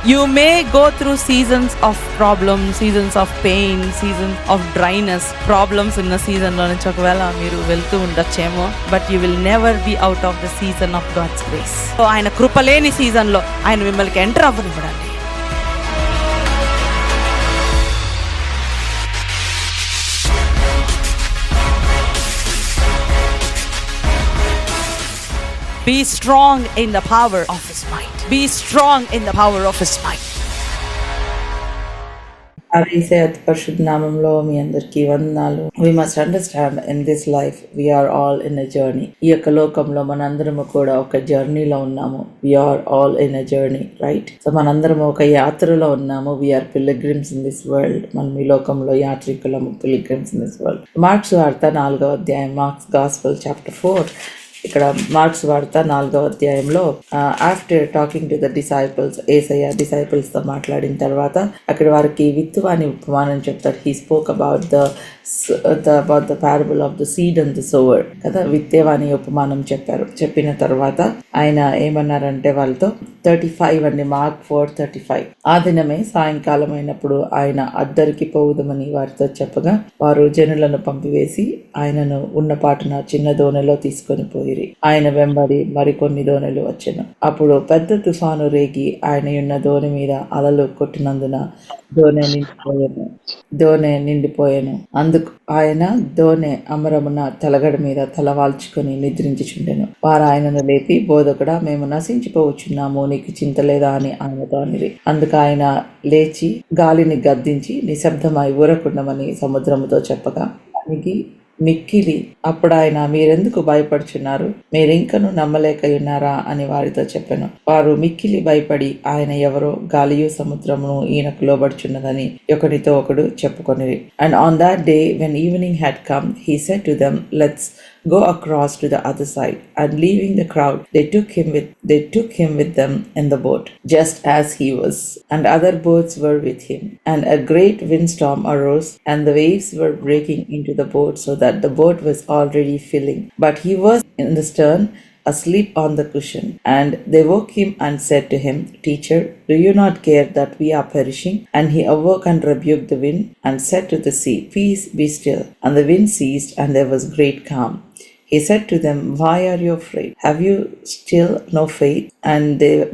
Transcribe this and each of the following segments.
You may go through seasons of problems, seasons of pain, seasons of dryness, problems in the season లో నుంచి ఒకవేళ మీరు వెళ్తూ ఉండొచ్చేమో, but you will never be out of the season of God's grace. So ఆయన కృప లేని సీజన్లో ఆయన మిమ్మల్ని ఎంటర్ అవ్వనివ్వడండి. Be strong in the power of His might. Be strong in the power of His might. అతి పరిశుద్ధ నామంలో మీ అందరికీ వందనాలు. We must understand in this life we're all in a journey. ఈ యొక్క లోకంలో మనందరము కూడా ఒక జర్నీలో ఉన్నాము. We're all in a journey, right? So మనందరము ఒక యాత్రలో ఉన్నాము. We're pilgrims in this world. మనం ఈ లోకంలో యాత్రికులము, pilgrims in this world. Mark's వార్త 4వ అధ్యాయం, మార్క్స్ గాస్పెల్ చాప్టర్ 4. ఇక్కడ మార్క్స్ వార్త 4వ అధ్యాయంలో after talking to the disciples, Yesayya disciples తో మాట్లాడిన తర్వాత అక్కడ వారికి విత్తువాని ఉపమానం చెప్తారు. He spoke about the parable of the seed and the sour కదా, విత్తేవాని ఉపమానం చెప్పారు. చెప్పిన తర్వాత ఆయన ఏమన్నారంటే వాళ్ళతో 35 అండి, మార్క్ 4:35. ఆ దినమే సాయంకాలం అయినప్పుడు ఆయన అద్దరికి పోవుదమని వారితో చెప్పగా వారు జనులను పంపివేసి ఆయనను ఉన్నపాటున చిన్న దోణిలో తీసుకొని పోయి ఆయన వెంబడి మరికొన్ని దోణులు వచ్చెను. అప్పుడు పెద్ద తుఫాను రేగి ఆయన ఉన్న దోణి మీద అలలు కొట్టినందున దోణె నిండిపోయాను. అందుకు ఆయన దోణె అమరమున తలగడ మీద తలవాల్చుకొని నిద్రించుచుండెను. వారు ఆయనను లేపి, బోధకుడా, మేము నశించిపోవచ్చున్నాము, నీకు చింత లేదా అని ఆయనతో అనిరి. అందుకు ఆయన లేచి గాలిని గద్దించి నిశ్శబ్దమై ఊరకుండమని సముద్రముతో చెప్పగా దానికి మిక్కిలి అప్పుడు ఆయన, మీరెందుకు భయపడుచున్నారు, మీరింకను నమ్మలేకయున్నారా అని వారితో చెప్పెను. వారు మిక్కిలి భయపడి ఆయన ఎవరో, గాలియు సముద్రమును ఈయనకు లోబడుచున్నదని ఒకరితో ఒకడు చెప్పుకొనిరి. And on that day when evening had come he said to them, let's go across to the other side. And leaving the crowd, they took him with them in the boat, just as he was. And other boats were with him. And a great windstorm arose, and the waves were breaking into the boat, so that the boat was already filling. But he was in the stern, asleep on the cushion. And they woke him and said to him, Teacher, do you not care that we are perishing? And he awoke and rebuked the wind and said to the sea, Peace, be still. And the wind ceased, and there was great calm. He said to them, Why are you afraid? Have you still no faith? And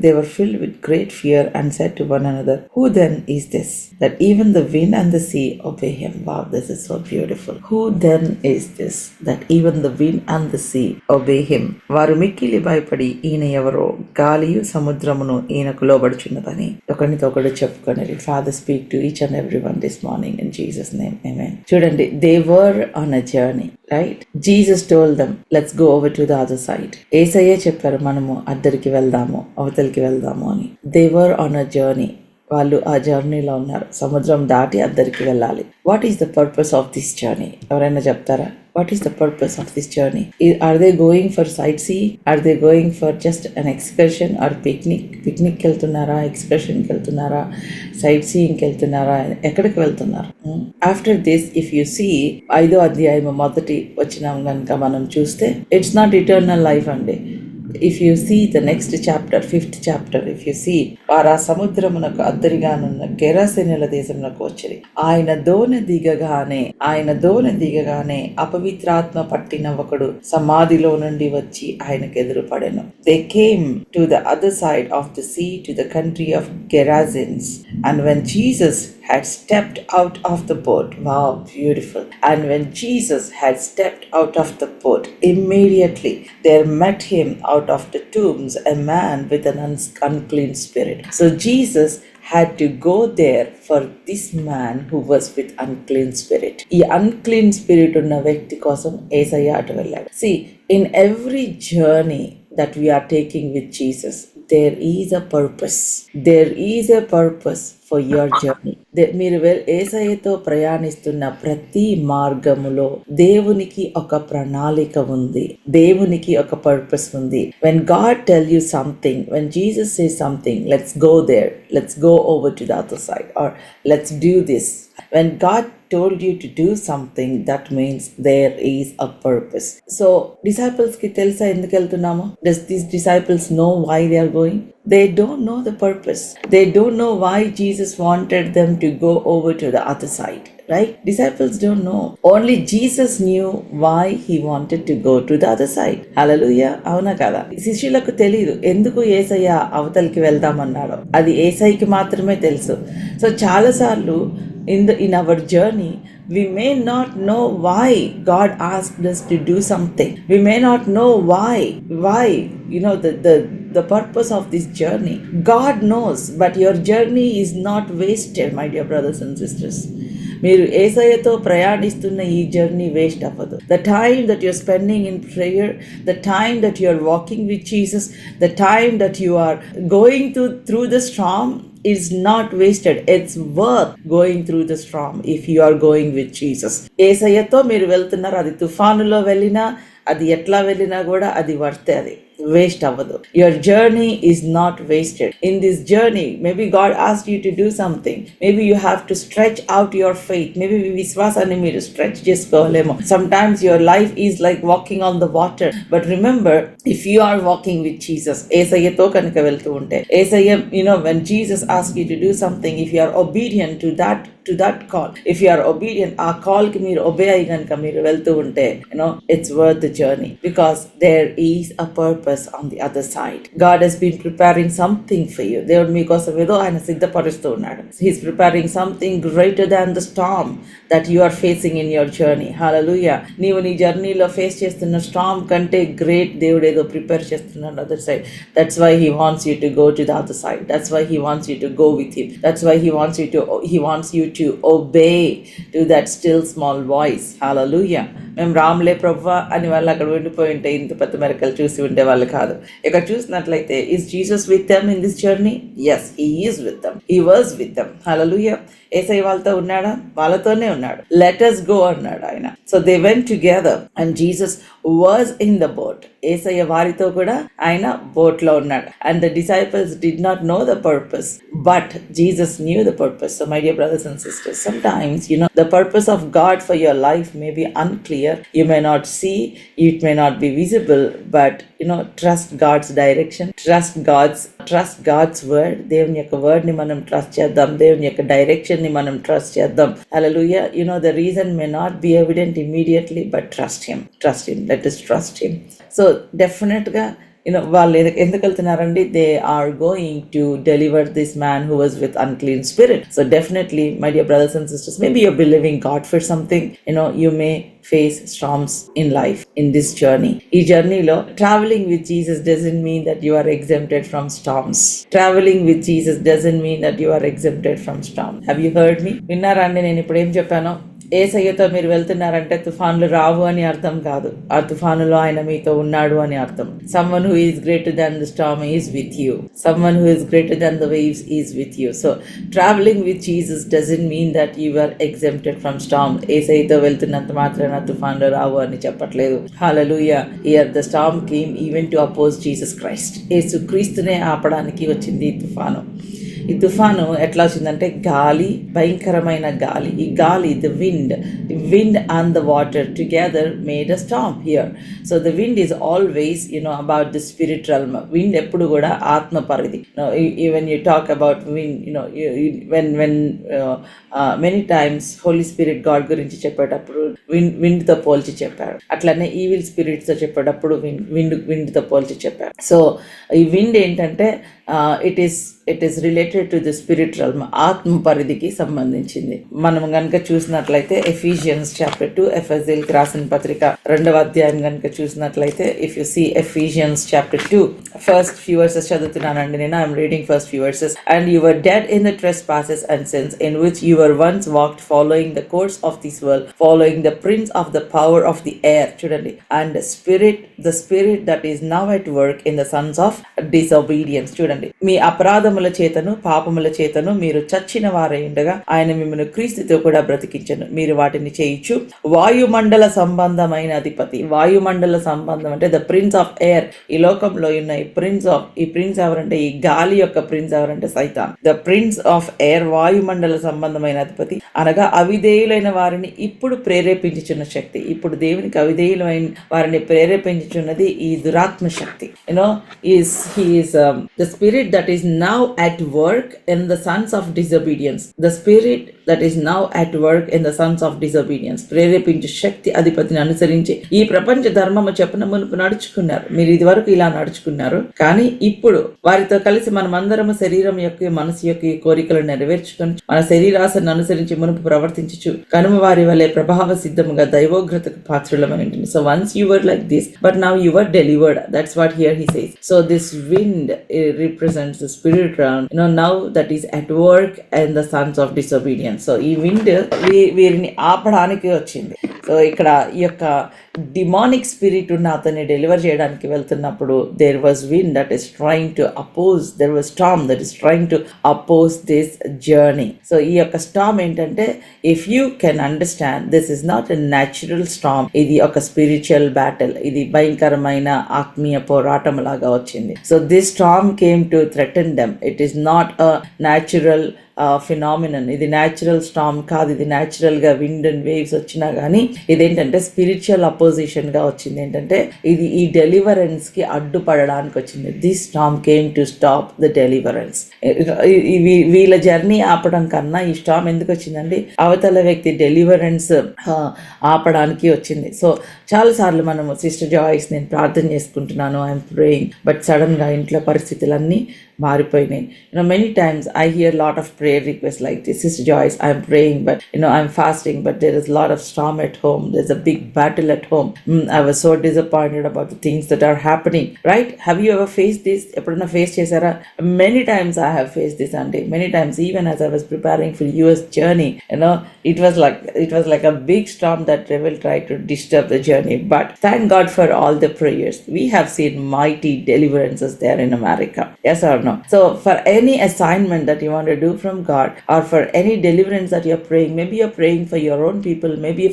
they were filled with great fear and said to one another, Who then is this, that even the wind and the sea obey him? Wow, this is so beautiful. Who then is this, that even the wind and the sea obey him? వారు మిక్కిలి భయపడి, ఈయన ఎవరో, గాలియు సముద్రమును ఈయనకు లోబడుచున్నదని ఒకరితో ఒకడు చెప్పుకొనిరి. Father, speak to each and everyone this morning in Jesus' name, amen. చూడండి, they were on a journey, right? Jesus told them, let's go over to the other side. యేసయ్యే చెప్పారు, మనము అద్దరికి వెళ్దాము, అవతలికి వెళ్దాము అని. they were on a journey. వాళ్ళు ఆ జర్నీలో ఉన్నారు. సముద్రం దాటి అద్దరికి వెళ్ళాలి. What is the purpose of this journey? ఎవరైనా చెప్తారా? What is the purpose of this journey? Are they going for sight see? Are they going for just an excursion or పిక్నిక్కి వెళ్తున్నారా? ఎక్స్కర్షన్కి వెళ్తున్నారా? సైట్ సీయింగ్కి వెళ్తున్నారా? ఎక్కడికి వెళ్తున్నారు? After this if you see 5వ అధ్యాయం మొదటి వచనం కనుక మనం చూస్తే, ఇట్స్ నాట్ ఇటర్నల్ లైఫ్ అండి. If you see the next chapter, 5th chapter, if you see, వారా సముద్రమునకు అద్దరిగానున్న గెరాసేనుల దేశమునకు వచ్చిరి. ఆయన దోణి దిగగానే అపవిత్రాత్మ పట్టిన ఒకడు సమాధిలో నుండి వచ్చి ఆయనకు ఎదురుపడెను. They came to the other side of the sea, to the country of Gerasenes. And when Jesus had stepped out of the boat, wow, beautiful. And when Jesus had stepped out of the boat, immediately there met him out of the tombs a man with an unclean spirit. So Jesus had to go there for this man who was with unclean spirit. ఈ unclean spirit ఉన్న వ్యక్తి కోసం యేసయ్య అటు వెళ్ళాడు. See, in every journey that we are taking with Jesus, there is a purpose. There is a purpose for your journey. మీరు యేసయ్యతో ప్రయాణిస్తున్న ప్రతి మార్గములో దేవునికి ఒక ప్రణాళిక ఉంది. దేవునికి ఒక పర్పస్ ఉంది. When God tell you something, when Jesus says something, let's go there, let's go over to the other side, or let's do this. When God told you to do something, that means there is a purpose. So disciples ki telsa enduku veltunnamo? Does these disciples know why they are going? They don't know the purpose. They don't know why Jesus wanted them to go over to the other side. Right? Disciples don't know. Only Jesus knew why he wanted to go to the other side. Hallelujah. అవునా కదా? శిష్యులకు తెలియదు ఎందుకు యేసయ్య అవతలికి వెళ్దామన్నాడో. అది యేసయ్యకి మాత్రమే తెలుసు. So చాలాసార్లు in our journey we may not know why God asked us to do something. We may not know why the purpose of this journey. God knows, but your journey is not wasted, my dear brothers and sisters. మీరు యేసయ్యతో ప్రయాణిస్తున్న ఈ journey waste అవ్వదు. The time that you're spending in prayer, the time that you are walking with Jesus, the time that you are going through the storm is not wasted. It's worth going through the storm if you are going with Jesus. యేసయ్యతో మీరు వెళ్తున్నారు, అది తుఫానులో వెళ్ళినా, అది ఎట్లా వెళ్ళినా కూడా అది వర్తే, అది వేస్ట్ అవ్వదు. Your journey is not wasted. In this journey, maybe God asked you to do something. Maybe you have to stretch out your faith. Maybe విశ్వాసాన్ని మీరు stretch చేసుకోలేమో. Sometimes your life is like walking on the water. But remember, if you are walking with Jesus, యేసయ్యతో కనుక వెళ్తూ ఉంటే, యేసయ్య, when Jesus asks you to do something, if you are obedient to that call, if you are obedient, ఆ call కి మీరు obey అయ్యి కనుక మీరు వెళ్తూ ఉంటే, it's worth the journey, because there is a purpose on the other side. God has been preparing something for you. దేవుడు మీకోసం ఏదో ఆయన సిద్ధపరుస్తూ ఉన్నాడు. He's preparing something greater than the storm that you are facing in your journey. Hallelujah. నీవు నీ జర్నీలో face చేస్తున్న Storm కంటే గ్రేట్ దేవుడు ఏదో ప్రిపేర్ చేస్తున్నాడు other side. That's why he wants you to go to the other side. That's why he wants you to go with him. That's why he wants you to obey to that still small voice. Hallelujah. మేము రాములే ప్రభువా అని వాళ్ళు అక్కడ ఉండిపోయి ఉంటే ఇంత పెద్ద మెరకలు చూసి ఉండే వాళ్ళు కాదు. ఇక్కడ చూసినట్లయితే, is Jesus with them in this journey? Yes, he is with them. He was with them. Hallelujah. యేసయ్య వాళ్ళతో ఉన్నాడా? వాళ్ళతోనే ఉన్నాడు. Let us go అన్నాడు ఆయన. So they went together and Jesus was in the boat. యేసయ్య వారితో కూడా ఆయన బోట్ లో ఉన్నాడు. And the disciples did not know the purpose, but Jesus knew the purpose. So my dear brothers and sisters, sometimes the purpose of God for your life may be unclear. You may not see, it may not be visible, but trust God's direction, trust God's word. దేవుని యొక్క word ని మనం trust చేద్దాం. దేవుని యొక్క direction ని మనం trust చేద్దాం. Hallelujah. The reason may not be evident immediately, but trust him. Let us trust him. So definitely వాళ్ళు ఎందుకు వెళ్తున్నారండి? They are going to deliver this man who was with unclean spirit. So definitely my dear brothers and sisters, maybe you're believing God for something. You may face storms in life in this journey. ఈ జర్నీలో traveling with Jesus doesn't mean that you are exempted from storms. Traveling with Jesus doesn't mean that you are exempted from storms. Have you heard me? విన్నారా అండి నేను ఇప్పుడు ఏం చెప్పానో? యేసయ్యతో మీరు వెళ్తున్నారంటే తుఫాన్లు రావు అని అర్థం కాదు. ఆ తుఫానులో ఆయన మీతో ఉన్నాడు అని అర్థం. Someone who is greater than the storm is with you. Someone who is greater than the waves is with you. So traveling with Jesus doesn't mean that you are exempted from storm. యేసయ్యతో వెళ్తున్నంత మాత్రాన తుఫాన్లు రావు అని చెప్పట్లేదు. Hallelujah. Here the storm came even to oppose Jesus Christ. యేసు క్రీస్తునే ఆపడానికి వచ్చింది ఈ తుఫాను. ఈ తుఫాను ఎట్లా వచ్చిందంటే, గాలి, భయంకరమైన గాలి. ఈ గాలి, the wind and the water together made a storm here. So the wind is always about the spirit realm. Wind ఎప్పుడు కూడా ఆత్మ పరిధి. When you talk about wind, when many times Holy Spirit God గురించి చెప్పేటప్పుడు wind తో పోల్చి చెప్పాడు. అట్లనే ఈవిల్ స్పిరిట్స్ తో చెప్పేటప్పుడు wind తో పోల్చి చెప్పాడు. సో ఈ wind ఏంటంటే it is related to the spirit realm, ఆత్మ పరిధికి సంబంధించింది. మనం గనుక చూసినట్లయితే ఎఫీషియన్స్ చాప్టర్ 2, ఎఫెసీయులకు రాసిన పత్రిక 2వ అధ్యాయం గనుక చూసినట్లయితే, if you see Ephesians chapter 2, first few verses చదువుతున్నానండి నేను. I am reading first few verses. And you were dead in the trespasses and sins in which you were once walked, following the course of this world, following the prince of the power of the air, చూడండి, and the spirit that is now at work in the sons of disobedience. చూడండి, మీ అపరాధముల చేతను పాపముల చేతను మీరు చచ్చిన వారై ఉండగా ఆయన మిమ్మల్ని క్రీస్తుతో కూడా బ్రతికించెను. మీరు వాటిని చేయించు వాయుమండల సంబంధమైన అధిపతి. వాయుమండల సంబంధం అంటే ద ప్రిన్స్ ఆఫ్ ఎయిర్. ఈ లోకంలో ఉన్న ఈ ఈ ప్రిన్స్ ఎవరంటే, ఈ గాలి యొక్క ప్రిన్స్ ఎవరంటే సైతాన్. ద ప్రిన్స్ ఆఫ్ ఎయిర్, వాయుమండల సంబంధమైన అధిపతి, అనగా అవిధేయులైన వారిని ఇప్పుడు ప్రేరేపించుచున్న శక్తి. ఇప్పుడు దేవునికి అవిధేయులైన వారిని ప్రేరేపించుచున్నది ఈ దురాత్మ శక్తి. He is the spirit that is now at work in the sons of disobedience. The spirit that is now at work in the sons of disobedience. ప్రేరేపించే శక్తి అధిపతిని అనుసరించి ఈ ప్రపంచ ధర్మము చెప్పున మునుపు నడుచుకున్నారు. మీరు ఇది వరకు ఇలా నడుచుకున్నారు, కానీ ఇప్పుడు వారితో కలిసి మనమందరము శరీరం యొక్క మనసు యొక్క ఈ కోరికలను నెరవేర్చుకొని మన శరీరాశను అనుసరించి మునుపు ప్రవర్తించు కనుమ వారి వలె ప్రభావ సిద్ధముగా దైవోగ్రతకు పాత్రులమని. So once you were like this, but now you were delivered. That's what here he says. So this wind represents the spirit realm, now that is at work and the sons of disobedience. So ఈ wind వీరిని ఆపడానికి వచ్చింది. So ఇక్కడ ఈ యొక్క demonic spirit ఉన్న అతన్ని deliver చేయడానికి వెళ్తున్నప్పుడు there was wind that is trying to oppose, there was storm that is trying to oppose this journey. So ఈ యొక్క స్టార్మ్ ఏంటంటే, if you can understand, this is not a natural storm, ఇది ఒక spiritual battle, ఇది భయంకరమైన ఆత్మీయ పోరాటం లాగా వచ్చింది. So this Storm came to threaten them. It is not a natural phenomenon, ఇది న్యాచురల్ స్టార్మ్ కాదు, ఇది న్యాచురల్ గా విండ్ అండ్ వేవ్స్ వచ్చినా కానీ ఇదేంటంటే స్పిరిచువల్ అపోజిషన్ గా వచ్చింది. ఏంటంటే ఇది ఈ డెలివరెన్స్ కి అడ్డుపడడానికి వచ్చింది. This Storm came to stop the deliverance. వీళ్ళ జర్నీ ఆపడం కన్నా ఈ స్టార్మ్ ఎందుకు వచ్చిందండి, అవతల వ్యక్తి డెలివరెన్స్ ఆపడానికి వచ్చింది. సో చాలా సార్లు మనము సిస్టర్ జాయిస్ నేను ప్రార్థన చేసుకుంటున్నాను, ఐఎమ్ ప్రేయింగ్, బట్ సడన్ గా ఇంట్లో పరిస్థితులన్నీ మారిపోయినాయి. Many times I hear a lot of prayer requests like this. Sister Joyce, I'm praying, but I'm fasting, but there is a lot of storm at home. There's a big battle at home. I was so disappointed about the things that are happening. Right? Have you ever faced this? ఎప్పుడన్నా face చేశారా? Many times I have faced this, Auntie. Many times, even as I was preparing for US journey, it was like a big storm that devil tried to disturb the journey. But thank God for all the prayers. We have seen mighty deliverances there in America. Yes or no? So for any assignment that you want to do from God, or for any deliverance that you're praying, maybe you're praying for your own people, maybe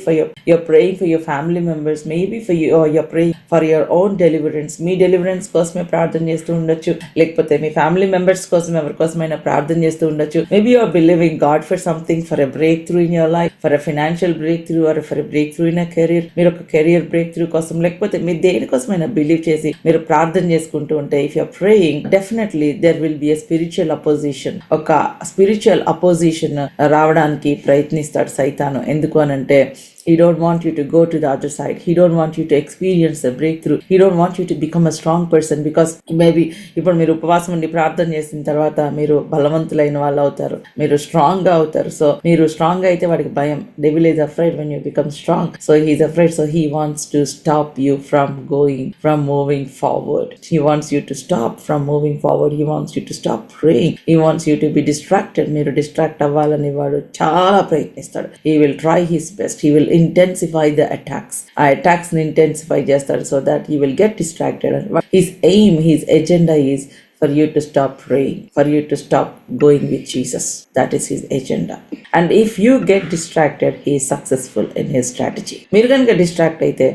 you're praying for your family members, maybe for you, or you're praying for your own deliverance. Me deliverance కోసమే ప్రార్థన చేస్తూ ఉండొచ్చు, లేకపోతే మీ family members కోసం ఎవరి కోసమైనా ప్రార్థన చేస్తూ ఉండొచ్చు. Maybe you are believing God for something, for a breakthrough in your life, for a financial breakthrough, or for a breakthrough in a career. మీరు ఒక కెరియర్ బ్రేక్ త్రూ కోసం, లేకపోతే మీరు దేనికోసమైనా బిలీవ్ చేసి మీరు ప్రార్థన చేసుకుంటూ ఉంటే, if you're praying, definitely there will be a spiritual opposition. ఒక స్పిరిచువల్ అపోజిషన్ రావడానికి ప్రయత్నిస్తాడు సైతాను. ఎందుకు అనంటే, he don't want you to go to the other side. He don't want you to experience the breakthrough. He don't want you to become a strong person, because maybe ఇప్పుడు మీరు ఉపవాసం ఉండి ప్రార్థన చేసిన తర్వాత మీరు బలవంతులైన వాళ్ళు అవుతారు, మీరు స్ట్రాంగ్ గా అవుతారు. సో మీరు స్ట్రాంగ్ గా అయితే వాడికి భయం. Devil is afraid when you become strong. So he is afraid. So he wants to stop you from moving forward. He wants you to stop from moving forward. He wants you to stop praying. He wants you to be distracted. మీరు distract అవ్వాలని వాడు చాలా ప్రయత్నిస్తాడు. He will try his best. He will intensify the attacks. ఆ attacks ని intensify చేస్తాడు so that you will get distracted. His aim, his agenda is for you to stop praying, for you to stop going with Jesus. That is his agenda. And if you get distracted, he is successful in his strategy. మీరు కనుక distract అయితే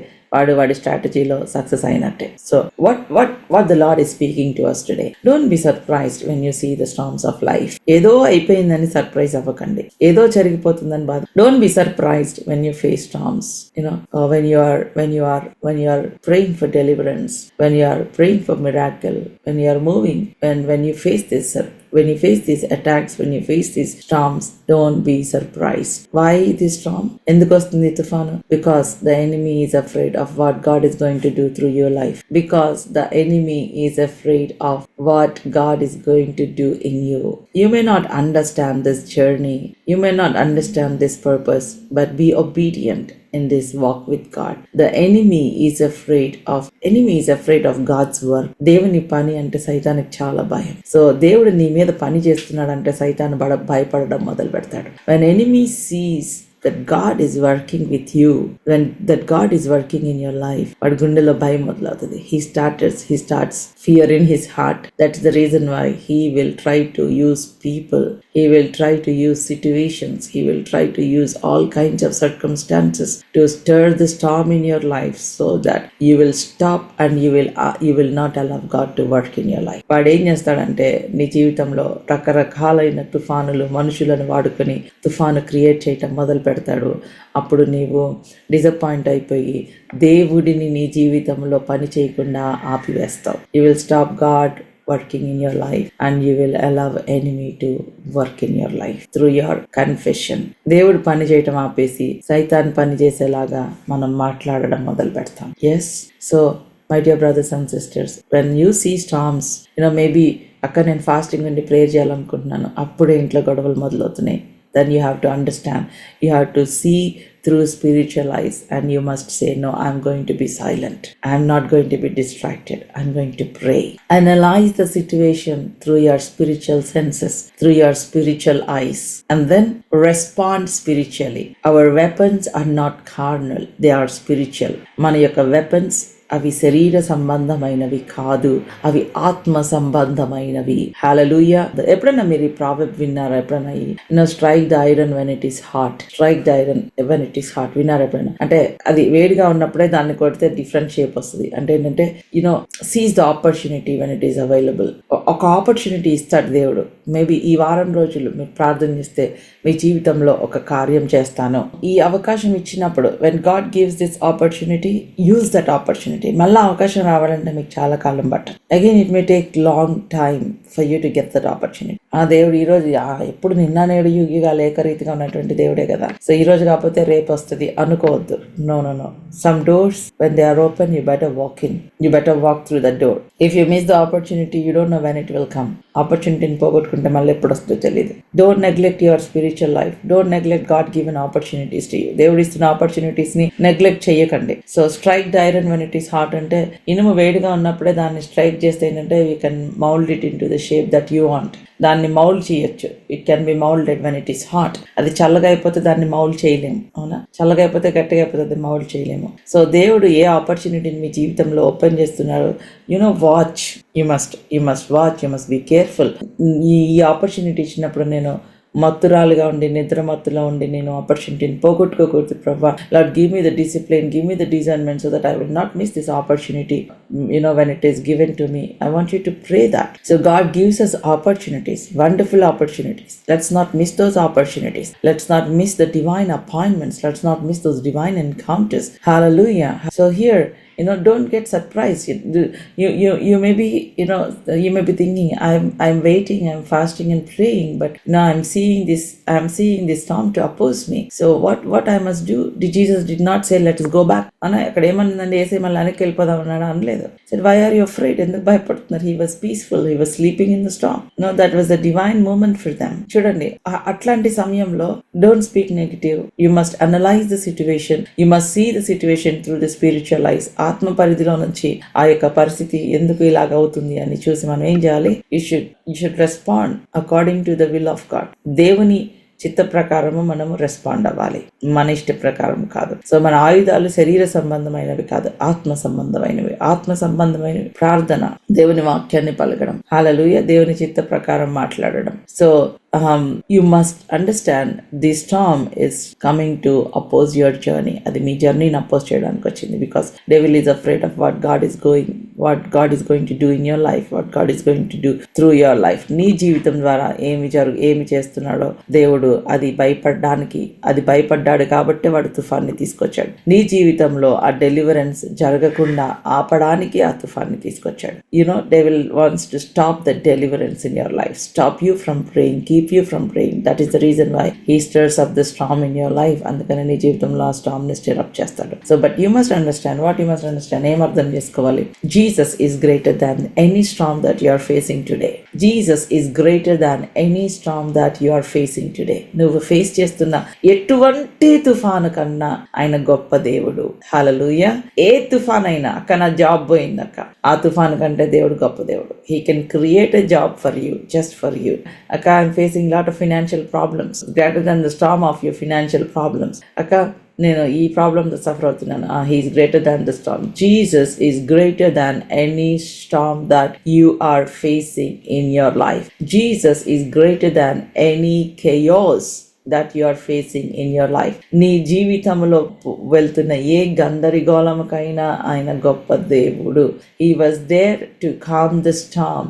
వాడి స్ట్రాటజీలో success అయినట్టే. So what the Lord is speaking to us today. Don't be surprised when you see the storms of life. ఏదో అయిపోయిందని surprise అవ్వకండి, ఏదో జరిగిపోతుందని బాధ. Don't be surprised when you face storms. When you are praying for deliverance, when you are praying for miracle, when you are moving, when you face this, when you face these attacks, when you face these storms, don't be surprised. Why this storm? ఎందుకు వస్తుంది తుఫాను? Because the enemy is afraid of what God is going to do through your life. Because the enemy is afraid of what God is going to do in you. You may not understand this journey. You may not understand this purpose, but be obedient in this walk with God. The enemy is afraid of God's work. దేవుని పని అంటే సైతానికి చాలా భయం. So దేవుడు నీ మీద పని చేస్తున్నాడు అంటే సైతాను భయపడడం మొదలు పెడతాడు. When enemy sees that God is working with you, when that God is working in your life, వాడి గుండెలో భయం మొదలవుతుంది. He starts fear in his heart. That's the reason why he will try to use people He will try to use situations. He will try to use all kinds of circumstances to stir the storm in your life so that you will stop and you will not allow God to work in your life. వాడు ఏం చేస్తాడంటే నీ జీవితంలో రకరకాలైన తుఫానులు మనుషులను వాడుకొని తుఫాను క్రియేట్ చేయటం మొదలు పెడతాడు. అప్పుడు నీవు డిసప్పాయింట్ అయిపోయి దేవుడిని నీ జీవితంలో పని చేయకుండా ఆపివేస్తావు. You will stop God working in your life and you will allow enemy to work in your life through your confession. దేవుడు పని చేయటం ఆపేసి సైతాన్ పని చేసేలాగా మనం మాట్లాడడం మొదలు పెడతాం. Yes, so my dear brothers and sisters, when you see storms, maybe అక్క నేను ఫాస్టింగ్ నుండి ప్రేయర్ చేయాలనుకుంటున్నాను, అప్పుడే ఇంట్లో గొడవలు మొదలవుతున్నాయి. Then you have to understand, you have to see through spiritual eyes and you must say, no, I'm going to be silent. I'm not going to be distracted. I'm going to pray. Analyze the situation through your spiritual senses, through your spiritual eyes, and then respond spiritually. Our weapons are not carnal, they are spiritual. Mana yokka weapons అవి శరీర సంబంధమైనవి కాదు, అవి ఆత్మ సంబంధమైనవి. హల్లెలూయా. ఎప్పుడైనా మీరు ఈ proverb విన్నారా? ఎప్పుడైనా strike the iron when it is hot, strike the iron when it is hot విన్నారా ఎప్పుడైనా? అంటే అది వేడిగా ఉన్నప్పుడే దాన్ని కొడితే డిఫరెంట్ షేప్ వస్తుంది. అంటే ఏంటంటే seize the opportunity when it is available. ఒక ఆపర్చునిటీ ఇస్తాడు దేవుడు. మేబీ ఈ వారం రోజులు మీరు ప్రార్థన చేస్తే మీ జీవితంలో ఒక కార్యం చేస్తాను, ఈ అవకాశం ఇచ్చినప్పుడు when God gives this opportunity, use that opportunity. మళ్ళీ అవకాశం రావాలంటే మీకు చాలా కాలం పట్టదు. Again it may take long time for you to get that opportunity. ఆ దేవుడు ఈ రోజు ఎప్పుడు నిన్న నేడు యుగిగా ఏకరీతిగా ఉన్నటువంటి దేవుడే కదా. సో ఈ రోజు కాకపోతే రేపు వస్తుంది అనుకోవద్దు. No no no. Some doors when they are open you better walk in, you better walk through the door. If you miss the opportunity you don't know when it will come. ఆపర్చునిటీని పోగొట్టుకుంటే మళ్ళీ ఎప్పుడు వస్తుందో తెలియదు. Don't neglect your spiritual life. Don't neglect God given opportunities to you. దేవుడు ఇస్తున్న opportunities ని neglect చేయకండి. So strike the iron when it is hot అంటే ఇనుము వేడిగా ఉన్నప్పుడే దాన్ని స్ట్రైక్ చేస్తే ఏంటంటే you can mould it in to the shape that you want. దాన్ని మౌల్డ్ చేయొచ్చు. It can be moulded when it is hot. అది చల్లగా అయిపోతే దాన్ని మౌల్డ్ చేయలేము. అవునా? చల్లగా అయిపోతే గట్టిగా అయిపోతే అది మౌల్డ్ చేయలేము. సో దేవుడు ఏ ఆపర్చునిటీని మీ జీవితంలో ఓపెన్ చేస్తున్నారు, watch. You must watch, you must be careful. ఈ ఆపర్చునిటీ ఇచ్చినప్పుడు నేను మత్తురాలుగా ఉండి నిద్రమత్తులో ఉండి నేను ఆపర్చునిటీని పోగొట్టుకోకూడదు ప్రభా. Lord give me the discipline, give me the discernment so that I will not miss this opportunity when it is given to me. I want you to pray that. So God gives us opportunities, wonderful opportunities. Let's not miss those opportunities. Let's not miss the divine appointments. Let's not miss those divine encounters. Hallelujah. So here, don't get surprised. You may be thinking, I'm waiting, I'm fasting and praying, but now I'm seeing this storm to oppose me. So what I must do? Jesus did not say let us go back. అక్కడ ఏమన్నదండి, ఏసే మళ్ళీ వెనక్కి వెళ్ళిపోదాం అన్నాడు అనలేదు. Said, why are you afraid? ఎందుకు భయపడుతున్నారు? He was peaceful, he was sleeping in the storm. That was a divine moment for them. చూడండి, అట్లాంటి సమయంలో don't speak negative. You must analyze the situation. You must see the situation through the spiritual eyes. ఆత్మ పరిధిలో నుంచి ఆ యొక్క పరిస్థితి ఎందుకు ఇలాగ అవుతుంది అని చూసి మనం ఏం చేయాలి? You should respond according to the will of God. దేవుని చిత్త ప్రకారము మనము రెస్పాండ్ అవ్వాలి, మన ఇష్ట ప్రకారం కాదు. సో మన ఆయుధాలు శరీర సంబంధమైనవి కాదు, ఆత్మ సంబంధమైనవి. ఆత్మ సంబంధమైనవి ప్రార్థన, దేవుని వాక్యాన్ని పలకడం, హల్లెలూయా, దేవుని చిత్త ప్రకారం మాట్లాడడం. So you must understand this storm is coming to oppose your journey. అది మీ జర్నీని అపోజ్ చేయడానికి వచ్చింది. Because devil is afraid of what God is going to do in your life, what God is going to do through your life. నీ జీవితం ద్వారా ఏమి చేస్తున్నాడో దేవుడు అది భయపడ్డాడు కాబట్టి వాడు తుఫాన్ని తీసుకొచ్చాడు. నీ జీవితంలో ఆ డెలివరెన్స్ జరగకుండా ఆపడానికి ఆ తుఫాన్ని తీసుకొచ్చాడు. devil wants to stop the deliverance in your life, stop you from praying, keep you from praying. That is the reason why he stirs up the storm in your life. అందుకని నీ జీవితంలో ఆ storm ని stir up చేస్తాడు. So but you must understand, ఏం అర్థం చేసుకోవాలి? Jesus is greater than any storm that you are facing today. Jesus is greater than any storm that you are facing today. నువ్వు ఫేస్ చేస్తున్న ఎటువంటి తుఫాను కన్నా ఆయన గొప్ప దేవుడు. హల్లెలూయా. ఏ తుఫాన్ అయినా, అక్క నా జాబ్ పోయిందక్క, ఆ తుఫాను కంటే దేవుడు గొప్ప దేవుడు. He can create a job for you, just for you. Akka, I'm facing lot of financial problems, greater than the storm of your financial problems. Akka, నేను ఈ ప్రాబ్లంతో సఫర్ అవుతున్నాను. He is greater than the storm. Jesus is greater than any storm that you are facing in your life. Jesus is greater than any chaos that you are facing in your life. నీ జీవితంలో వెళ్తున్న ఏ గందరగోళముకైనా ఆయన గొప్ప దేవుడు. He was there to calm the storm.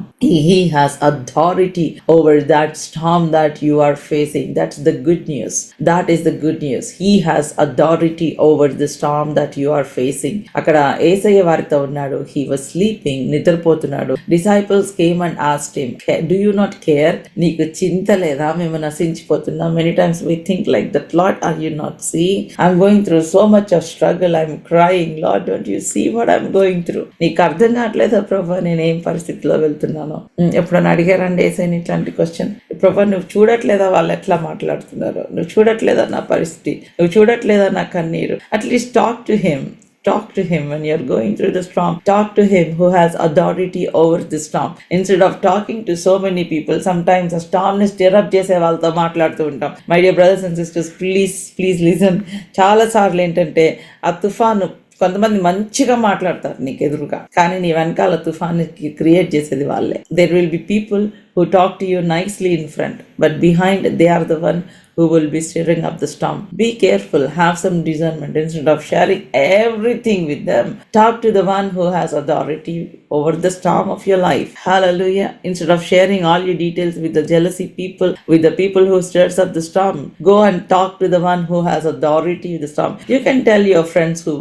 He has authority over that storm that you are facing. That's the good news. That is the good news. He has authority over the storm that you are facing. అక్కడ యేసయ్య వారితో ఉన్నాడు. He was sleeping, నిద్రపోతున్నాడు. Disciples came and asked him, do you not care? నీకు చింత లేదా? మేము నశించిపోతున్నాం. Many times we think like that, Lord, are you not seeing? I'm going through so much of struggle. I'm crying. Lord, don't you see what I'm going through? నీకు అర్థం కావట్లేదా ప్రభా నేను ఏం పరిస్థితిలో వెళ్తున్నాను? ఎప్పుడన్నా అడిగారండి ఏసైనా ఇట్లాంటి క్వశ్చన్? ప్రభా నువ్వు చూడట్లేదా వాళ్ళు ఎట్లా మాట్లాడుతున్నారు? నువ్వు చూడట్లేదా నా పరిస్థితి? నువ్వు చూడట్లేదా నా కన్నీరు? At least talk to him. Talk to him when you're going through the storm. Talk to him who has authority over the storm. Instead of talking to so many people, sometimes a storm ni stir up చేసే వాళ్ళతో మాట్లాడుతూ ఉంటాం. My dear brothers and sisters, please listen. చాలా సార్లు ఏంటంటే ఆ తుఫాను కొంతమంది మంచిగా మాట్లాడతారు నీకు ఎదురుగా, కానీ నీ వెనకాల తుఫాను క్రియేట్ చేసేది వాళ్ళే. There will be people who talk to you nicely in front, but behind they are the one who will be stirring up the storm. Be careful, have some discernment. Instead of sharing everything with them, talk to the one who has authority over the storm of your life. Hallelujah. Instead of sharing all your details with the jealousy people, with the people who stirs up the storm, go and talk to the one who has authority with the storm. You can tell your friends who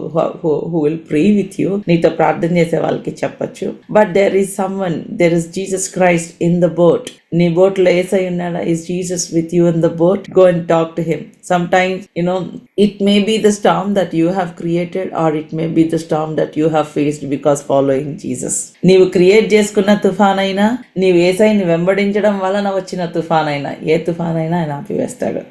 will pray with you. నీతో ప్రార్థన చేసే వాళ్ళకి చెప్పొచ్చు. But there is Jesus Christ in the boat. నీ బోట్లో యేసయ్య ఉన్నాడా? Is Jesus with you in the boat? Go and talk to him. Sometimes, it may be the storm that you have created, or it may be the storm that you have faced because following Jesus. నీవు create చేసుకున్న తుఫాన్ అయినా, నీవు యేసయ్యని వెంబడించడం వలన వచ్చిన తుఫాన్ అయినా, ఏ తుఫాన్ అయినా ఆయన ఆపివేస్తాడు.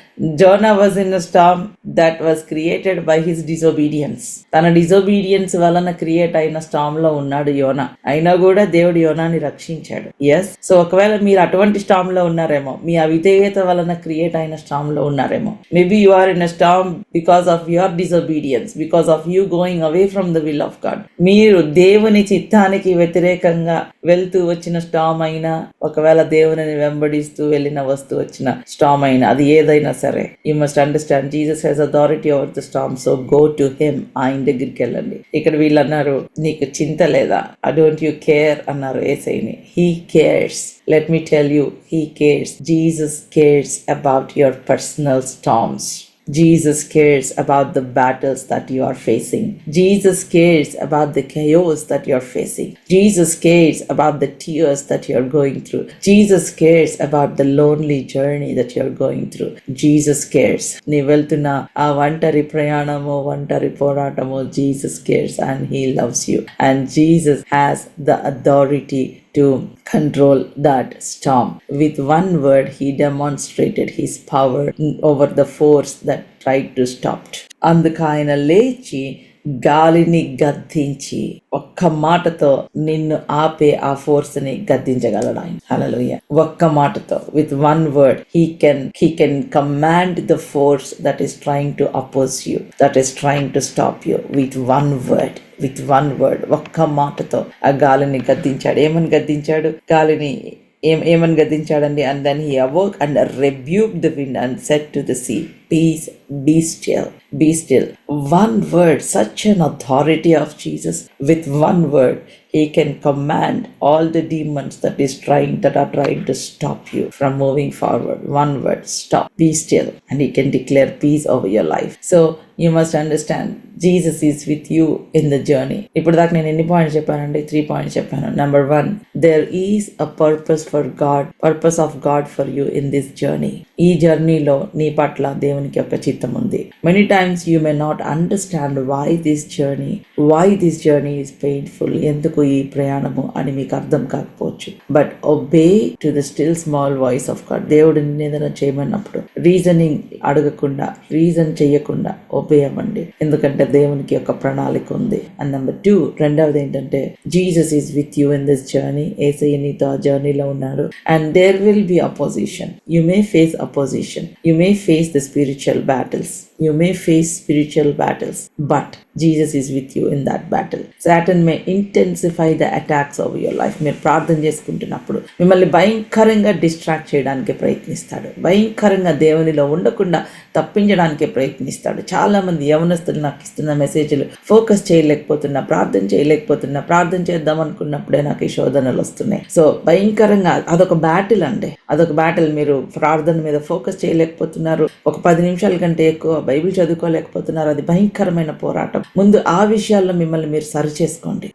Jonah was in a storm that was created by his disobedience. తన డిసోబీడియన్స్ వలన క్రియేట్ అయిన స్టామ్ లో ఉన్నాడు యోనా. అయినా కూడా దేవుడు యోనాని రక్షించాడు. ఎస్. సో ఒకవేళ మీరు అటువంటి స్టామ్ లో ఉన్నారేమో, మీ అవిధేయత వలన క్రియేట్ అయిన స్టామ్ లో ఉన్నారేమో. Maybe you are in a storm because of your disobedience, because of you going away from the will of God. మీరు దేవుని చిత్తానికి వ్యతిరేకంగా వెళ్తూ వచ్చిన స్టామ్ అయినా, ఒకవేళ దేవుని వెంబడిస్తూ వెళ్ళిన వస్తూ వచ్చిన స్టామ్ అయినా, అది ఏదైనా సరే, you must understand Jesus has authority over the storm. So go to him. ఆయన దగ్గరికి వెళ్ళండి. ఇక్కడ వీళ్ళు అన్నారు, నీకు చింత లేదా? డోంట్ యూ కేర్ అన్నారు యేసయ్యని. He cares. Let me tell you, he cares. Jesus cares about your personal storms. Jesus cares about the battles that you are facing. Jesus cares about the chaos that you are facing. Jesus cares about the tears that you are going through. Jesus cares about the lonely journey that you are going through. Jesus cares. నీ వెళ్తున్న ఆ ఒంటరి ప్రయాణము, ఒంటరి పోరాటము, Jesus cares and he loves you. And Jesus has the authority to control that storm. With one word, he demonstrated his power over the force that tried to stop it. అందుకు ఆయన లేచి గాలిని గద్దించి ఒక్క మాటతో నిన్ను ఆపే ఆ ఫోర్స్ ని గద్దించగలడు ఆయన. హల్లెలూయా. ఒక్క మాటతో, with one word, he can command the force that is trying to oppose you, that is trying to stop you, with one word. ఒక్క మాటతో ఆ గాలిని గద్దించాడు. ఏమని గద్దించాడు? గాలిని ఏమని గద్దించాడండి? And then he awoke and rebuked the wind and said to the sea, peace, be still. One word, such an authority of Jesus. With one word, he can command all the demons that are trying to stop you from moving forward. One word, stop, be still, and he can declare peace over your life. So you must understand, Jesus is with you in the journey. ఇప్పుడు దాకా నేను ఎన్ని points చెప్పానండి? 3 points చెప్పాను. Number 1, there is a purpose of God for you in this journey. ఈ జర్నీలో నీ పట్ల దేవునికి ఒక చిత్తం ఉంది. Many times you may not understand why this journey is painful. ఎందుకు ఈ ప్రయాణము అని మీకు అర్థం కాకపోవచ్చు. But obey to the still small voice of God. దేవుడు నిన్ను ఏదైనా చేయమన్నప్పుడు రీజన్ చేయకుండా ఒబే అవ్వండి, ఎందుకంటే దేవునికి ఒక ప్రణాళిక ఉంది. అండ్ నెంబర్ 2, రెండవది ఏంటంటే Jesus is with you in this journey. యేసయ్య నీతో ఆ జర్నీలో ఉన్నాడు. And there will be opposition. You may face opposition, you may face the spiritual battles, you may face spiritual battles, but Jesus is with you in that battle. Satan may intensify the attacks over your life. మీరు ప్రార్థన చేసుకుంటున్నప్పుడు మిమ్మల్ని భయంకరంగా distract చేయడానికి ప్రయత్నిస్తాడు, భయంకరంగా దేవునిలో ఉండకుండా తప్పించడానికి ప్రయత్నిస్తాడు. చాలా మంది యవనస్తులు నాకు ఇస్తున్న మెసేజ్లు, ఫోకస్ చేయలేకపోతున్నా, ప్రార్థన చేద్దాం అనుకున్నప్పుడే నాకు ఈ శోధనలు వస్తున్నాయి. సో భయంకరంగా అదొక బ్యాటిల్ అండి, అదొక బ్యాటిల్. మీరు ప్రార్థన మీద ఫోకస్ చేయలేకపోతున్నారు, ఒక 10 నిమిషాల కంటే ఎక్కువ బైబిల్ చదువుకోలేకపోతున్నారు, అది భయంకరమైన పోరాటం. ముందు ఆ విషయాల్లో మిమ్మల్ని మీరు సరిచేసుకోండి.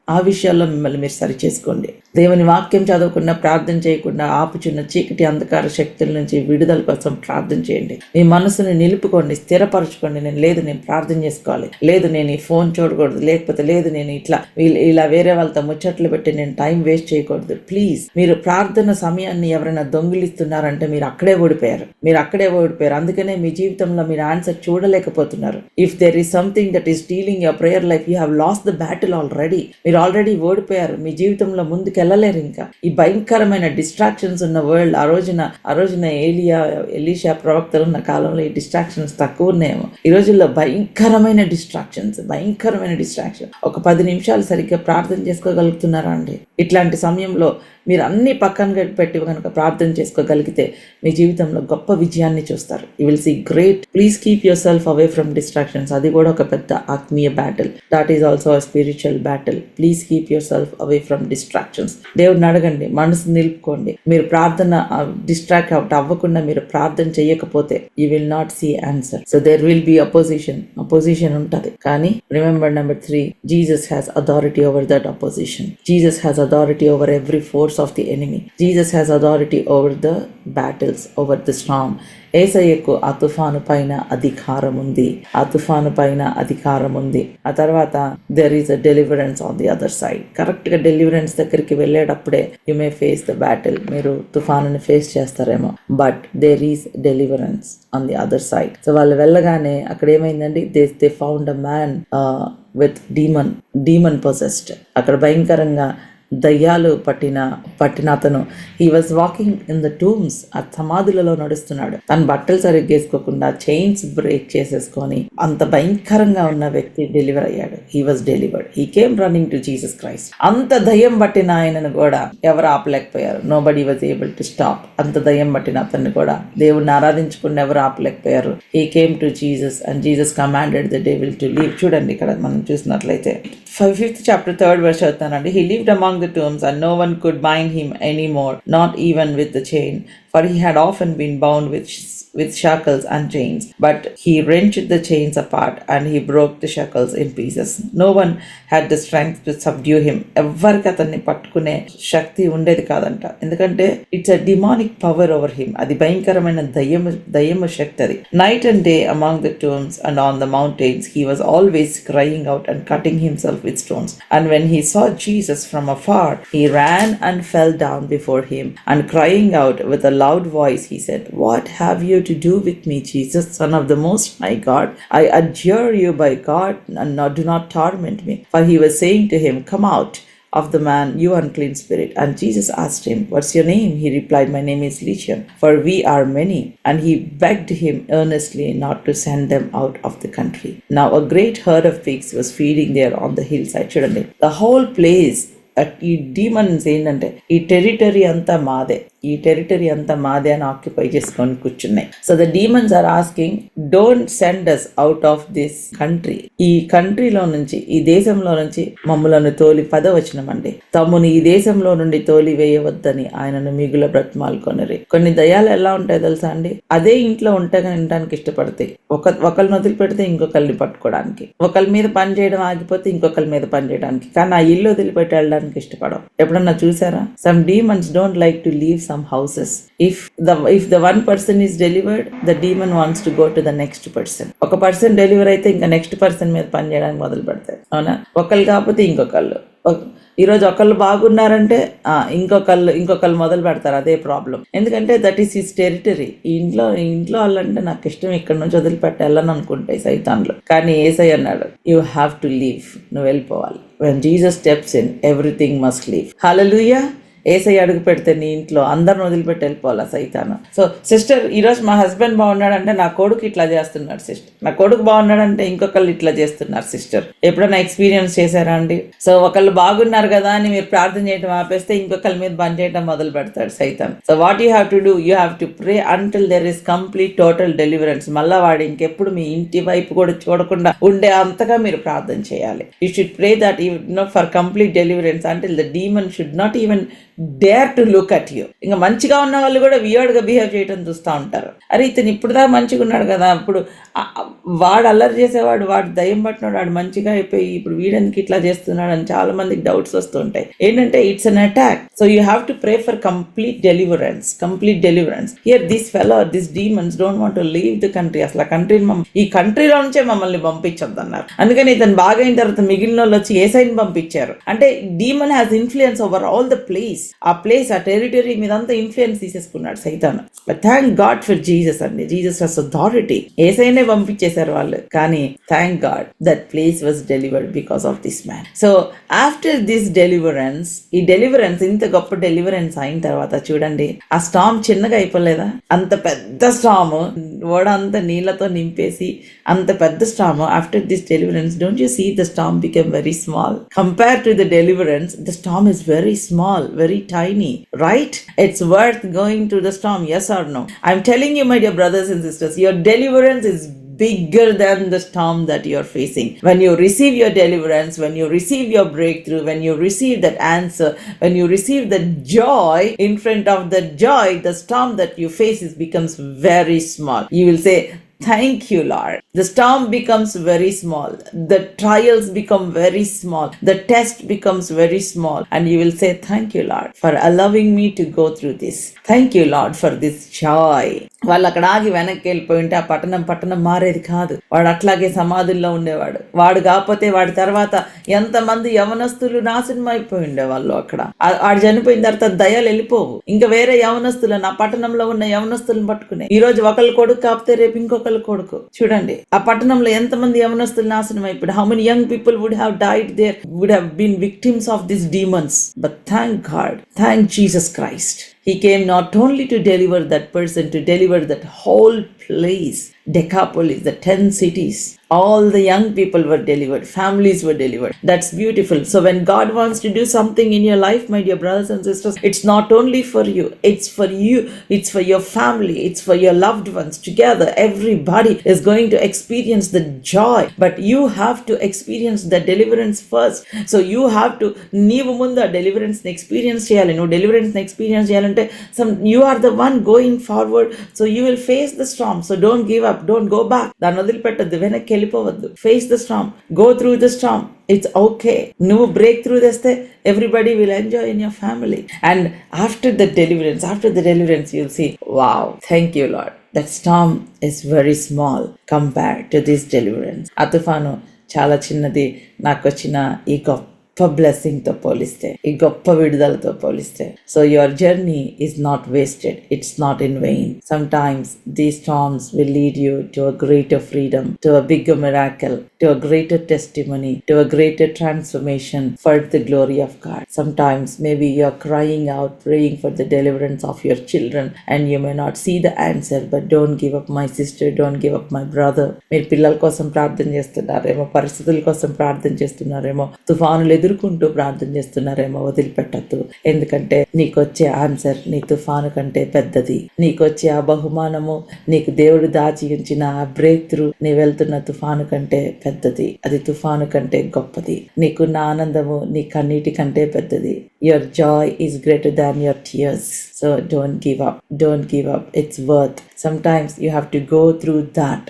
దేవుని వాక్యం చదవకుండా, ప్రార్థన చేయకుండా ఆపుచున్న చీకటి అంధకార శక్తుల నుంచి విడుదల కోసం ప్రార్థన చేయండి. మీ మనసుని నిలుపుకోండి, స్థిరపరచుకోండి. నేను ప్రార్థన చేసుకోవాలి, లేదు నేను ఈ ఫోన్ చూడకూడదు, లేకపోతే లేదు నేను ఇలా వేరే వాళ్ళతో ముచ్చట్లు పెట్టి నేను టైం వేస్ట్ చేయకూడదు. ప్లీజ్, మీరు ప్రార్థన సమయాన్ని ఎవరైనా దొంగిలిస్తున్నారంటే మీరు అక్కడే ఓడిపోయారు. అందుకనే మీ జీవితంలో మీరు ఆన్సర్ చూడలేకపోతున్నారు. If there is something that is stealing your prayer life, you have lost the battle already. మీరు ఆల్రెడీ ఓడిపోయారు, మీ జీవితంలో ముందుకెళ్ళలేరు. ఇంకా ఈ భయంకరమైన డిస్ట్రాక్షన్స్ ఉన్న వరల్డ్, ఆ రోజున ఎలీషా ప్రవక్తలు ఉన్న కాలంలో ఈ డిస్ట్రాక్షన్స్ తక్కువ ఉన్నాయేమో. ఈ రోజుల్లో భయంకరమైన డిస్ట్రాక్షన్. ఒక 10 నిమిషాలు సరిగ్గా ప్రార్థన చేసుకోగలుగుతున్నారా అండి? ఇట్లాంటి సమయంలో మీరు అన్ని పక్కన పెట్టి కనుక ప్రార్థన చేసుకోగలిగితే మీ జీవితంలో గొప్ప విజయాన్ని చూస్తారు. You will see great. Please keep yourself away from distractions. అది కూడా ఒక పెద్ద ఆత్మీయ battle. That is also a spiritual battle. Please keep yourself away from distractions. దేవుడిని అడగండి, మనసు నిలుపుకోండి. మీరు ప్రార్థన డిస్ట్రాక్ట్ అవ్వకుండా మీరు ప్రార్థన చేయకపోతే you will not see answer. So there will be opposition ఉంటుంది. కానీ remember number 3, Jesus has authority over that opposition. Jesus has authority over every force of the enemy. Jesus has authority over the battles, over the storm. యేసయ్యకు ఆ తుఫాను పైన అధికారం ఉంది. ఆ తర్వాత there is a deliverance on the other side. Correct గా deliverance దగ్గరికి వెళ్ళేటప్పుడే you may face the battle. మీరు తుఫానుని ఫేస్ చేస్తారేమో, but there is deliverance on the other side. So వాళ్ళు వెళ్ళగానే అక్కడ ఏమైందండి, they found a man with demon possessed. అక్కడ భయంకరంగా దయ్యాలు పట్టిన అతను, he was walking in the tombs, ఆ సమాధులలో నడుస్తున్నాడు. తన బట్టలు సరిగ్గా వేసుకోకుండా చైన్స్ బ్రేక్ చేసేసుకొని అంత భయంకరంగా ఉన్న వ్యక్తి డెలివర్ అయ్యాడు. He was delivered. He came running to Jesus Christ. అంత దయ్యం పట్టిన ఆయనను కూడా ఎవరు ఆపలేకపోయారు. Nobody was able to stop. అంత దయ్యం పట్టిన అతన్ని కూడా దేవుడిని ఆరాధించకుండా ఎవరు ఆపలేకపోయారు. He came to Jesus and Jesus commanded the devil to leave. చూడండి ఇక్కడ మనం చూసినట్లయితే 5th chapter 3rd verse చదువుతానండి. He lived among the tombs and no one could bind him anymore, not even with the chain, for he had often been bound with shackles and chains. But he wrenched the chains apart and he broke the shackles in pieces. No one had the strength to subdue him. ఎవరికి అతన్ని పట్టుకునే శక్తి ఉండేది కాదంట, ఎందుకంటే it's a demonic power over him. అది భయంకరమైన దయ్యము శక్తి అది. Night and day among the tombs and on the mountains he was always crying out and cutting himself with stones. And when he saw Jesus from afar, he ran and fell down before him, and crying out with a loud voice, he said, "What have you to do with me, Jesus, Son of the Most High God? I adjure you by God, and do not torment me." For he was saying to him, "Come out of the man, you unclean spirit." And Jesus asked him, "What's your name?" He replied, "My name is Legion, for we are many." And he begged him earnestly not to send them out of the country. Now a great herd of pigs was feeding there on the hillside. Chudandi, the whole place, ఈ demons ఏంటంటే ఈ territory అంతా మాదే అని occupy చేసుకొని కూర్చున్నాయి. So the demons are asking, don't send us out of this country. ఈ కంట్రీలో నుంచి, ఈ దేశంలో నుంచి మమ్ములను తోలి, 10వ వచనం అండి, తమ్ముని ఈ దేశంలో నుండి తోలి వేయవద్దని ఆయనను మిగుల బ్రతిమాలుకొనిరి. కొన్ని దయ్యాలు ఎలా ఉంటాయో తెలుసా అండి, అదే ఇంట్లో ఉంటే వినడానికి ఇష్టపడతాయి. ఒకరిని వదిలిపెడితే ఇంకొకరిని పట్టుకోవడానికి, ఒకరి మీద పని చేయడం ఆగిపోతే ఇంకొకరి మీద పని చేయడానికి, కానీ ఆ ఇల్లు వదిలిపెట్టి వెళ్ళడానికి ఇష్టపడవు. ఎప్పుడన్నా చూసారా? Some demons don't like to leave some houses. If the one person is delivered, the demon wants to go to the next person. ఒక పర్సన్ డెలివర్ అయితే ఇంకా నెక్స్ట్ పర్సన్ మీద పని చేయడానికి మొదలు పెడతారు. అవునా? ఒకళ్ళు కాకపోతే ఇంకొకళ్ళు, ఈరోజు ఒకళ్ళు బాగున్నారంటే ఇంకొకళ్ళు మొదలు పెడతారు అదే ప్రాబ్లం. ఎందుకంటే దట్ ఈస్ హిస్ టెరిటరీ. ఇంట్లో వాళ్ళంటే నాకు ఇష్టం, ఇక్కడ నుంచి వదిలిపెట్టి వెళ్ళను అనుకుంటాయి సైతాన్లు. కానీ యేసయ్య అన్నాడు, యూ హ్యావ్ టు లీవ్, నువ్వు వెళ్ళిపోవాలి. when Jesus steps in, everything must leave. hallelujah. యేసయ్య అడుగు పెడితే నీ ఇంట్లో అందరిని వదిలిపెట్టి వెళ్ళిపోవాలా సైతాను. సో సిస్టర్, ఈరోజు మా హస్బెండ్ బాగున్నాడంటే నా కొడుకు ఇట్లా చేస్తున్నాడు సిస్టర్, నా కొడుకు బాగున్నాడంటే ఇంకొకళ్ళు ఇట్లా చేస్తున్నారు సిస్టర్. ఎప్పుడైనా ఎక్స్పీరియన్స్ చేశారా అండి? సో ఒకళ్ళు బాగున్నారు కదా అని మీరు ప్రార్థన చేయడం ఆపేస్తే ఇంకొకళ్ళ మీద బంద్ చేయడం మొదలు పెడతాడు సైతాన్. So what you have to do, you have to pray until there is complete total deliverance. మళ్ళా వాడు ఇంకెప్పుడు మీ ఇంటి వైపు కూడా చూడకుండా ఉండే అంతగా మీరు ప్రార్థన చేయాలి. You should pray that for complete deliverance until the demon should not even dare to look at you. ఇంకా మంచిగా ఉన్న వాళ్ళు కూడా వియర్డ్ గా బిహేవ్ చేయడం చూస్తూ ఉంటారు. అరే ఇతను ఇప్పుడుదా మంచిగా ఉన్నాడు కదా, ఇప్పుడు వాడు అల్లరి చేసేవాడు, వాడు దయ్యం పట్టినాడు, వాడు మంచిగా అయిపోయి ఇప్పుడు వీడెందుకు ఇట్లా చేస్తున్నాడు అని చాలా మందికి డౌట్స్ వస్తూ ఉంటాయి. ఏంటంటే it's an attack. So you have to pray for complete deliverance. Here this fellow, this demons don't want to leave the country. అసలు ఆ కంట్రీ, ఈ కంట్రీలో నుంచే మమ్మల్ని పంపించొద్దు అన్నారు. అందుకని ఇతను బాగా అయిన తర్వాత మిగిలిన వాళ్ళు వచ్చి ఏసైని పంపించారు. అంటే demon has influence over all the place. ఆ ప్లేస్, ఆ టెరిటరీ మీద అంతా ఇన్ఫ్లుయెన్స్ తీసేసుకున్నాడు సైతాను. But thank God for Jesus అండి. Jesus has authority. ఏసైనే పంపించేశారు వాళ్ళు, కానీ thank God that place was delivered because of this man. So after this deliverance, ఈ డెలివరెన్స్, ఇంత గొప్ప డెలివరెన్స్ అయిన తర్వాత చూడండి, ఆ స్టామ్ చిన్నగా అయిపోలేదా? అంత పెద్ద స్టామ్, ఓడ అంతా నీళ్లతో నింపేసి అంత పెద్ద storm. After this deliverance, don't you see the storm become very small compare to the deliverance. The storm is very small, very tiny, right? It's worth going to the storm, yes or no? I'm telling you, my dear brothers and sisters, your deliverance is bigger than the storm that you're facing. When you receive your deliverance, when you receive your breakthrough, when you receive that answer, when you receive the joy, in front of the joy, the storm that you face becomes very small. You will say, thank you, Lord. The storm becomes very small. The trials become very small. The test becomes very small. And you will say, thank you, Lord, for allowing me to go through this. Thank you, Lord, for this joy. వాళ్ళు అక్కడ ఆగి వెనక్కి వెళ్ళిపోయి ఉంటే ఆ పట్టణం మారేది కాదు. వాడు అట్లాగే సమాధుల్లో ఉండేవాడు. వాడు కాకపోతే వాడి తర్వాత ఎంతమంది యవనస్తులు నాశనం అయిపోయి ఉండేవాళ్ళు అక్కడ. వాడు చనిపోయిన తర్వాత దయాలు వెళ్ళిపోవు. ఇంకా వేరే యవనస్తులను, ఆ పట్టణంలో ఉన్న యవనస్తులను పట్టుకునే, ఈ రోజు ఒకళ్ళు కొడుకు కాకపోతే రేపు ఇంకొకళ్ళు కొడుకు. చూడండి ఆ పట్టణంలో ఎంతమంది యవనస్తులు నాశనం అయిపోయాడు. How many young people would have died there, would have been victims of this demons. But thank God, thank Jesus Christ. He came not only to deliver that person, to deliver that whole place, Decapolis, the 10 cities. All the young people were delivered. Families were delivered. That's beautiful. So when God wants to do something in your life, my dear brothers and sisters, it's not only for you. It's for you. It's for your family. It's for your loved ones. Together, everybody is going to experience the joy. But you have to experience the deliverance first. So you have to, నీవు ముందు ఆ deliverance ని experience చేయాలి. నువ్వు deliverance ని experience చేయాలంటే you are the one going forward. So you will face the storm. So don't give up. Don't go back. దాన్ని వదిలిపెట్టద్దు, వెనక్కి వెళ్ళిపోవద్దు. Face the storm, go through the storm. It's okay. నువ్వు breakthrough తెస్తే everybody will enjoy in your family. And after the deliverance you'll see, wow, thank you, Lord. That storm is very small compared to this deliverance. ఆ తుఫాను చాలా చిన్నది నాకు వచ్చిన ఈ గొప్ప బ్లెస్సింగ్ తో పోలిస్తే, ఈ గొప్ప విడుదలతో పోలిస్తే. So your journey is not wasted, it's not in vein. Some times these storms will lead you to a greater freedom, to a bigger miracle, to a greater testimony, to a greater transformation for the glory of God. Sometimes maybe you are crying out, praying for the deliverance of your children, and you may not see the answer, but don't give up, my sister, don't give up, my brother. మీరు పిల్లల కోసం ప్రార్థన చేస్తున్నారేమో, పరిస్థితుల కోసం ప్రార్థన చేస్తున్నారేమో, తుఫానులు ఎదుర్కొంటూ ప్రార్థన చేస్తున్నారేమో, వదిలిపెట్టద్దు. ఎందుకంటే నీకొచ్చే ఆన్సర్ నీ తుఫాను కంటే పెద్దది. నీకొచ్చే ఆ బహుమానము, నీకు దేవుడు దాచి ఉంచిన ఆ బ్రేక్ త్రూ, నీ వెళ్తున్న తుఫాను కంటే పెద్దది. అది తుఫాను కంటే గొప్పది. నీకున్న ఆనందము నీ కన్నీటి కంటే పెద్దది. Your joy is greater than your tears. So don't give up. Don't give up. It's worth. Sometimes you have to go through that.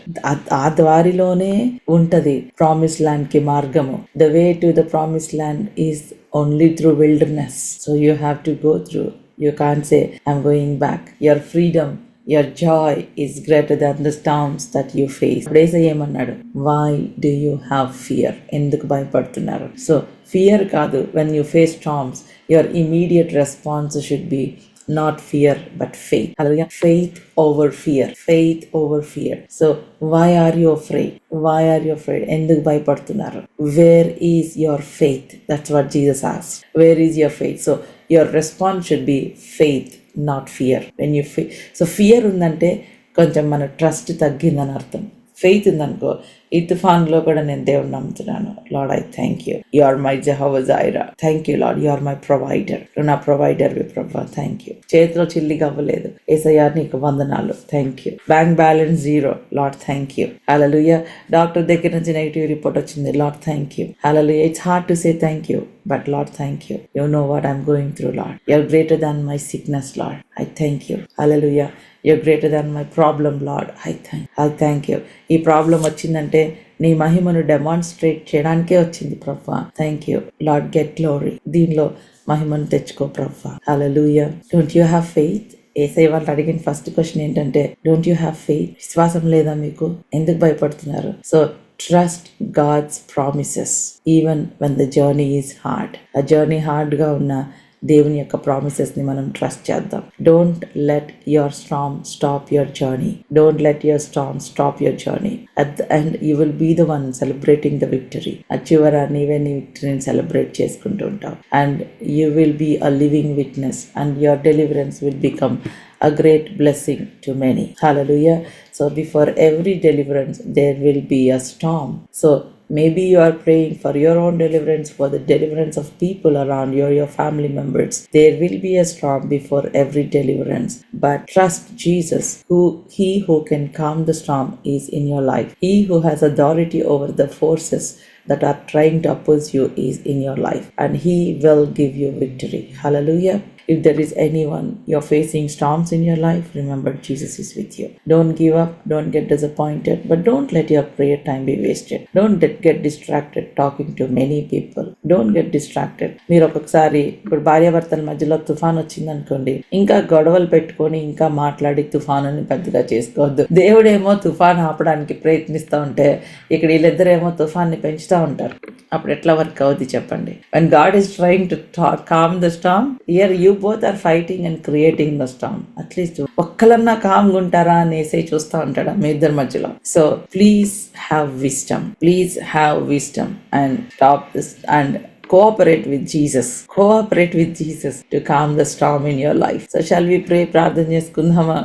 ఆ ద్వారిలోనే ఉంటది ప్రామిస్ ల్యాండ్ కి మార్గము. The way to the promised land is only through wilderness. So you have to go through. You can't say, I'm going back. Your freedom, your joy is greater than the storms that you face. ఏమన్నాడు? Why do you have fear? ఎందుకు భయపడుతున్నారు? So fear కాదు. When you face storms your immediate response should be not fear but faith. Hallelujah. Faith over fear. Faith over fear. So why are you afraid? Why are you afraid? ఎందుకు భయపడుతున్నారు? Where is your faith? That's what Jesus asked. Where is your faith? So your response should be faith, not fear. When you so fear ఉందంటే కొంచెం మన trust తగ్గిందని అర్థం. Faith ఉందనుకో, ఈ తుఫాన్లో కూడా నేను దేవుడిని నమ్ముతున్నాను. Lord, I thank you. You are my Jehovah Jireh. Thank you Lord, you are my provider. నువ్వు నా ప్రొవైడర్ వి ప్రభా, థ్యాంక్ యూ. చేతిలో చిల్లిగా అవ్వలేదు, యేసయ్యా నీకు వందనాలు, thank you. Bank balance 0, lord thank you. Hallelujah. Doctor దగ్గర నుంచి నెగిటివ్ రిపోర్ట్ వచ్చింది, lord thank you. Hallelujah. It's hard to say thank you, but Lord, thank you. You know what I'm going through, Lord. You're greater than my sickness, Lord. I thank you. Hallelujah. You're greater than my problem, Lord. I thank you. ఈ problem వచ్చిందంటే నీ మహిమను demonstrate చేయడానికే వచ్చింది ప్రభా. Thank you Lord. Get glory. దీనిలో మహిమను తెచ్చుకో ప్రభా. Hallelujah. Don't you have faith? ఏసై వాళ్ళు అడిగిన ఫస్ట్ క్వశ్చన్ ఏంటంటే, డోంట్ యూ హ్యావ్ ఫెయిత్? విశ్వాసం లేదా మీకు? ఎందుకు భయపడుతున్నారు? So trust God's promises even when the journey is hard. ఆ జర్నీ హార్డ్గా ఉన్న దేవుని యొక్క ప్రామిసెస్ని మనం ట్రస్ట్ చేద్దాం. Don't let your storm stop your journey. Don't let your storm stop your journey. At the end you will be the one celebrating the victory. ఆ చివర నీవే నీ విక్టరీని సెలబ్రేట్ చేసుకుంటూ ఉంటావు. And you will be a living witness and your deliverance will become a great blessing to many. Hallelujah. So before every deliverance there will be a storm. So maybe you are praying for your own deliverance, for the deliverance of people around you, your family members. There will be a storm before every deliverance, but trust Jesus. He who can calm the storm is in your life. He who has authority over the forces that are trying to oppose you is in your life, and he will give you victory. Hallelujah. If there is anyone you're facing storms in your life, remember Jesus is with you. Don't give up, don't get disappointed, but don't let your prayer time be wasted. Don't get distracted talking to many people. Don't get distracted. మీరు ఒక్కొక్కసారి ఇప్పుడు భార్యాభర్తల మధ్యలో తుఫాన్ వచ్చింది అనుకోండి, ఇంకా గొడవలు పెట్టుకొని ఇంకా మాట్లాడి తుఫానుని పెద్దగా చేసుకోవద్దు. దేవుడేమో తుఫాన్ ఆపడానికి ప్రయత్నిస్తూ ఉంటే ఇక్కడ వీళ్ళిద్దరేమో తుఫాన్ని పెంచుతూ ఉంటారు. అప్పుడు ఎట్లా వర్క్ అవుద్ది చెప్పండి? When God is trying to calm the storm, here you both are fighting and creating the storm. At least ఒక్కలన్నా కామ్గా ఉంటారా అనేసి చూస్తూ ఉంటాడా మీ ఇద్దరి మధ్యలో? So please have wisdom and stop this and cooperate with Jesus to calm the storm in your life. So shall we pray? ప్రార్థన చేసుకుందామా?